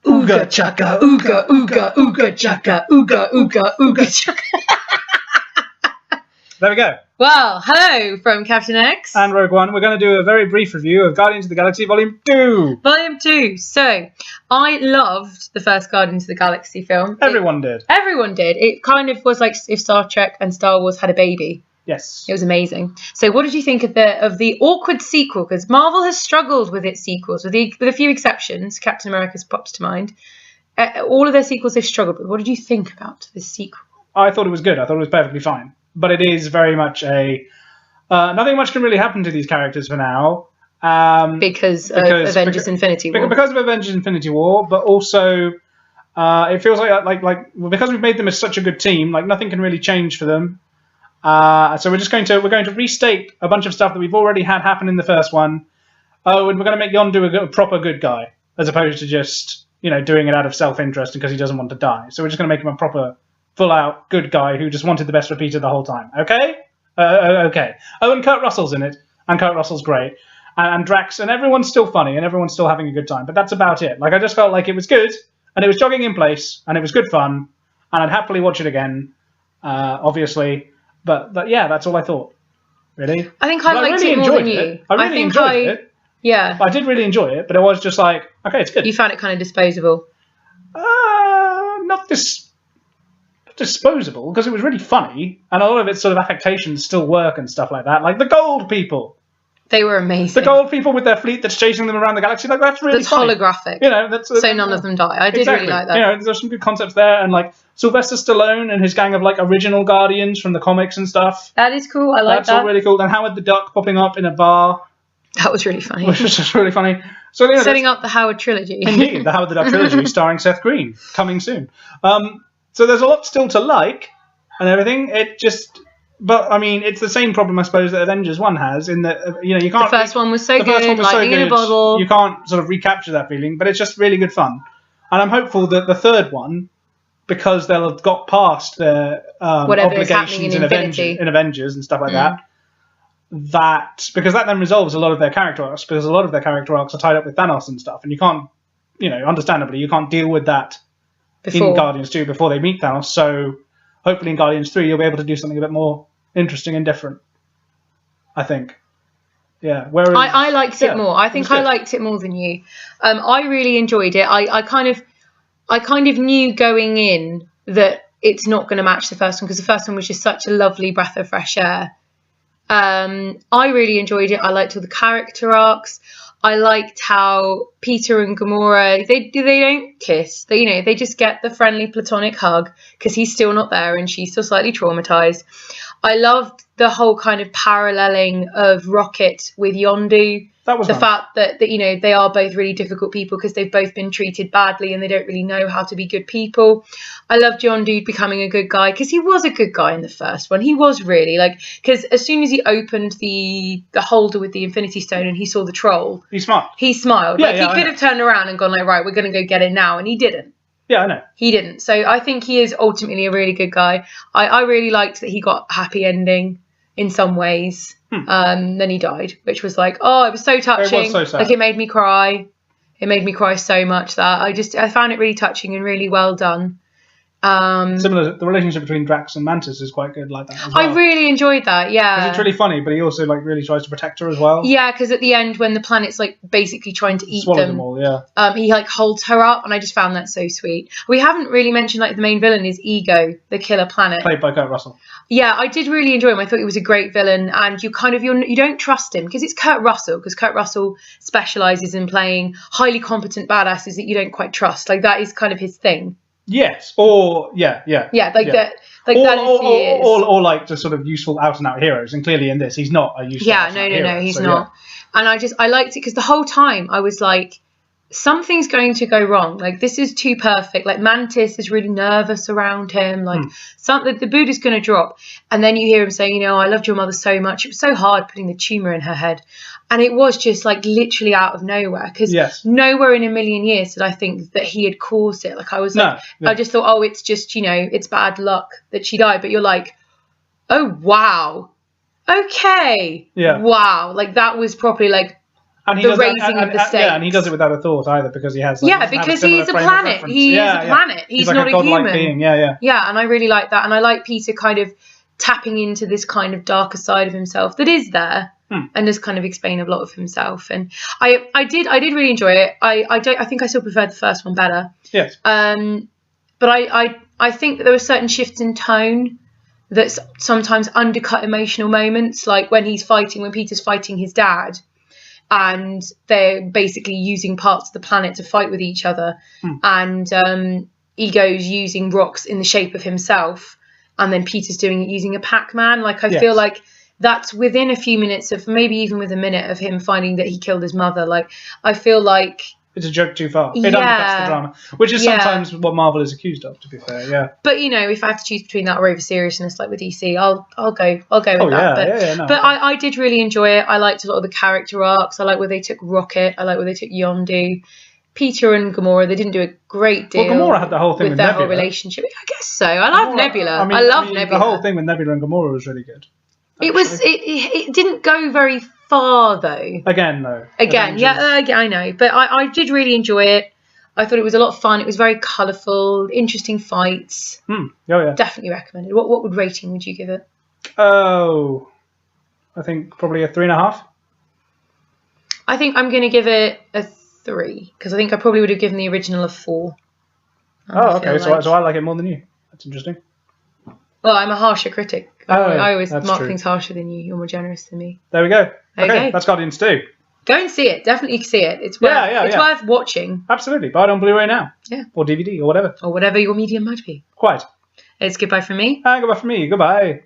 Ooga chaka, ooga, ooga, ooga chaka, ooga, ooga, ooga chaka. There we go. Well, hello from Captain X. And Rogue One. We're going to do a very brief review of Guardians of the Galaxy Volume 2. Volume 2. So, I loved the first Guardians of the Galaxy film. Everyone did. Everyone did. It kind of was like if Star Trek and Star Wars had a baby. Yes. It was amazing. So what did you think of the awkward sequel? Because Marvel has struggled with its sequels, with a few exceptions. Captain America's pops to mind. All of their sequels they've struggled with. What did you think about this sequel? I thought it was good. I thought it was perfectly fine. But it is very much a... nothing much can really happen to these characters for now. Because of Avengers Infinity War. Because of Avengers Infinity War, but also it feels like because we've made them as such a good team, like nothing can really change for them. So we're going to restate a bunch of stuff that we've already had happen in the first one. Oh, and we're going to make Yondu a proper good guy, as opposed to just doing it out of self-interest because he doesn't want to die. So we're just going to make him a proper, full-out good guy who just wanted the best for Peter the whole time. Okay? Okay. Oh, and Kurt Russell's in it, and Kurt Russell's great, and Drax, and everyone's still funny, and everyone's still having a good time. But that's about it. Like I just felt like it was good, and it was jogging in place, and it was good fun, and I'd happily watch it again. Obviously. But yeah, that's all I thought. Really? I think I liked it more than you. I really enjoyed it. Yeah. I did really enjoy it, but it was just like, okay, it's good. You found it kind of disposable? Not disposable, because it was really funny, and a lot of its sort of affectations still work and stuff like that. Like the gold people. They were amazing. The gold people with their fleet that's chasing them around the galaxy, like that's really funny. Holographic. So none of them die. I did really like that. There's some good concepts there, and like Sylvester Stallone and his gang of like original Guardians from the comics and stuff. That is cool. I like that. That's all really cool. And Howard the Duck popping up in a bar. That was really funny. Which was just really funny. So setting up the Howard trilogy. Indeed, the Howard the Duck trilogy starring Seth Green, coming soon. So there's a lot still to like and everything. But I mean, it's the same problem, I suppose, that Avengers 1 has. In that you can't. The first one was so good, lightning in a bottle. You can't sort of recapture that feeling, but it's just really good fun. And I'm hopeful that the third one, because they'll have got past their obligations in Avengers and stuff like that, because that then resolves a lot of their character arcs, because a lot of their character arcs are tied up with Thanos and stuff, and you can't, understandably, you can't deal with that in Guardians 2 before they meet Thanos. So hopefully in Guardians 3 you'll be able to do something a bit more interesting and different, I think. Yeah. Whereas I liked it more. I think I liked it more than you. I really enjoyed it. I kind of knew going in that it's not going to match the first one, because the first one was just such a lovely breath of fresh air. I really enjoyed it. I liked all the character arcs. I liked how Peter and Gamora, they don't kiss. They just get the friendly platonic hug because he's still not there and she's still slightly traumatized. I loved the whole kind of paralleling of Rocket with Yondu. That was the fact that they are both really difficult people because they've both been treated badly and they don't really know how to be good people. I loved Yondu becoming a good guy because he was a good guy in the first one. He was really because as soon as he opened the holder with the Infinity Stone and he saw the troll, he smiled. He smiled. He could have turned around and gone right, we're going to go get it now, and he didn't. Yeah, I know. He didn't. So I think he is ultimately a really good guy. I really liked that he got a happy ending in some ways. Then he died, which was it was so touching. It was so sad. It made me cry. It made me cry so much that I found it really touching and really well done. Similar, the relationship between Drax and Mantis is quite good like that as well. I really enjoyed that, yeah. Because it's really funny, but he also really tries to protect her as well. Yeah, because at the end when the planet's basically trying to eat them all, yeah. He holds her up, and I just found that so sweet. We haven't really mentioned the main villain is Ego, the killer planet, played by Kurt Russell. Yeah, I did really enjoy him. I thought he was a great villain, and you don't trust him because it's Kurt Russell. Because Kurt Russell specializes in playing highly competent badasses that you don't quite trust. That is kind of his thing. Yes, or yeah, that is or just sort of useful out and out heroes. And clearly in this, he's not a useful. Yeah, no, he's not. Yeah. And I liked it because the whole time I was like, something's going to go wrong. This is too perfect. Mantis is really nervous around him. Something the Buddha's going to drop. And then you hear him saying, I loved your mother so much. It was so hard putting the tumor in her head. And it was just literally out of nowhere. Because nowhere in a million years did I think that he had caused it. I just thought, it's just, it's bad luck that she died. But you're oh, wow. Okay. Yeah. Wow. That was properly And he the does raising of the stakes. Yeah, and he does it without a thought either, because he has because he's a planet. He is a planet. He's like not a godlike human. being. Yeah. Yeah, and I really like that, and I like Peter kind of tapping into this kind of darker side of himself that is there, and does kind of explain a lot of himself. And I did really enjoy it. I think I still preferred the first one better. Yes. But I think that there were certain shifts in tone that sometimes undercut emotional moments, like when Peter's fighting his dad, and they're basically using parts of the planet to fight with each other, and Ego's using rocks in the shape of himself, and then Peter's doing it using a Pac-Man. Like, I feel like that's within a few minutes of, maybe even with a minute of him finding that he killed his mother. Like, I feel like it's a joke too far. It undercuts the drama, which is sometimes what Marvel is accused of, to be fair. Yeah. But if I have to choose between that or over seriousness, like with DC, I'll go with that. But I did really enjoy it. I liked a lot of the character arcs. I like where they took Rocket. I like where they took Yondu. Peter and Gamora, they didn't do a great deal. Well, Gamora had the whole thing with their Nebula. whole relationship. I guess so. I love Nebula. I love Nebula. The whole thing with Nebula and Gamora was really good. It didn't go very far though. Again, though. I know, but I did really enjoy it. I thought it was a lot of fun. It was very colourful, interesting fights. Oh yeah, definitely recommended. What rating would you give it? Oh, I think probably a 3.5. I think I'm going to give it a 3, because I think I probably would have given the original a 4. Oh, okay. So I like it more than you. That's interesting. Well, I'm a harsher critic. I always mark true. things harsher than you. You're more generous than me. There we go. Okay, that's Guardians 2. Go and see it. Definitely see it. It's worth watching. Absolutely. Buy it on Blu-ray now. Yeah. Or DVD or whatever. Or whatever your medium might be. Quite. It's goodbye from me. Goodbye from me. Goodbye.